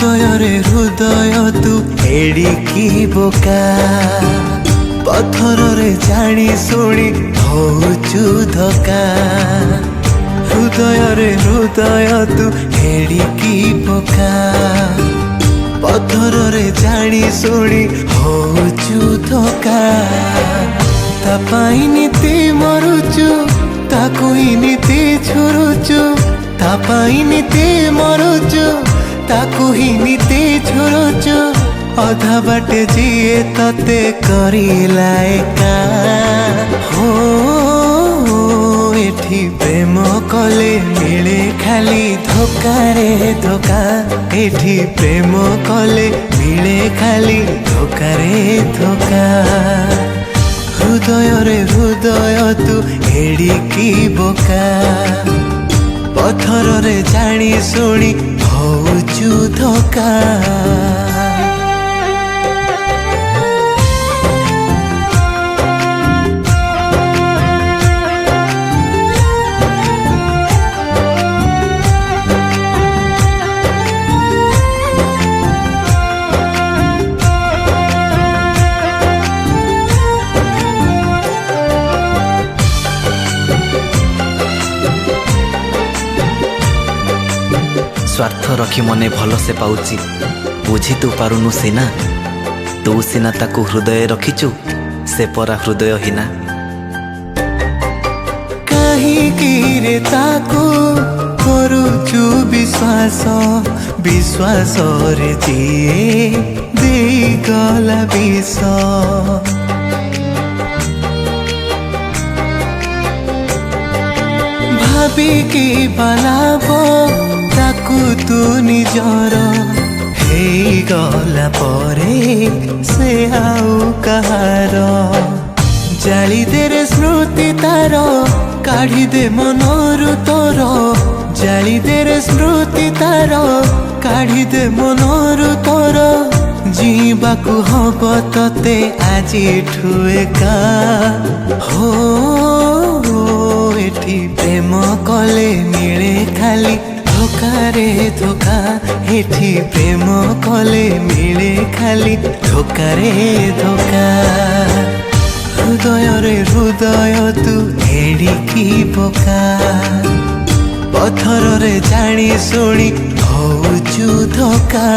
हृदय रे हृदय तू एड़िकी बोका पत्थर रे जानी शुणी होचु धोका हृदय रे हृदय तू एड़िकी बोका पत्थर रे जानी शुणी होचु धोका तापाई नीति मरुचु ताकु ही नीति छुरुचु तापाई नीति मरुचु ताकु ही नीति छुरुचु अधा बाटे जीए तते करिला एका हो एठी प्रेम कले मिले खाली धोका रे धोका एठी प्रेम कले मिले खाली धोका रे धोका हृदय रे हृदय तू एड़िकी बोका पत्थर रे जानी शुणी होचु धोका स्वार्थ रखी मने भल से पाउची बुझी तू पारुनु सीना तू सीना ताकू हृदय रखीचु से परा हृदय हिना काहीकि रे ताकू करुचु विश्वास विश्वास रे जिए देई गला विष भाबिकी बालाबो ताकू तू निजर हे गला परे से आउ कहार जाली दे रे स्मृति तार काढ़ी दे मनरु तोर जाली दे रे स्मृति तार काढ़ी दे मनरु तोर जीवाकू हब तते आजी ठुएका हो एठी प्रेम कले मिले खाली धोका रे धोका एठी प्रेम कले मिले खाली धोका रे धोका हृदय रे हृदय तू एड़िकी बोका पत्थर रे जानी शुणी होचु धोका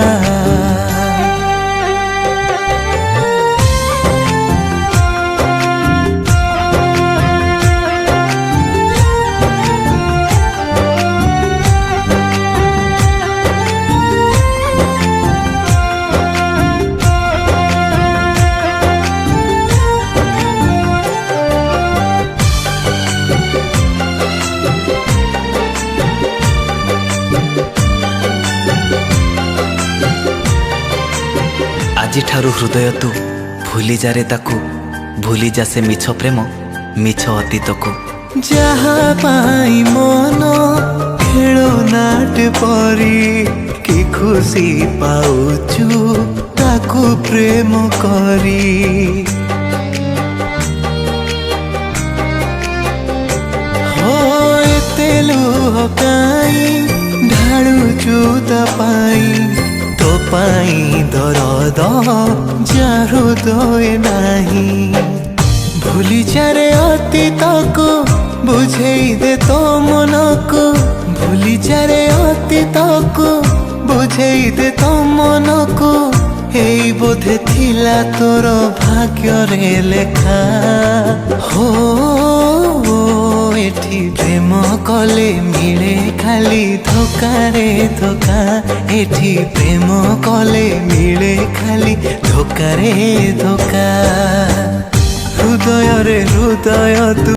आजी ठारू हृदय तू भूली जा रे ताकू भूली जा से मिछ प्रेम मिछ अतीत को जहाँ पाई मन खेलो नाट परी कि खुशी पाउचु ताकू प्रेम करी हो एते लुह काई ढाळुचु तपाई तो पाई दरद जा हृदय नाही भूली जारे अतीत को बुझेई दे तो मन को भूली जारे अतीत को बुझेई दे तो मन को एई बोधे थिला तोर भाग्य रे लेखा हो एठी प्रेम कले मिले खाली धोका रे धोका एठी प्रेम कले मिले खाली धोका रे धोका हृदय रे हृदय तू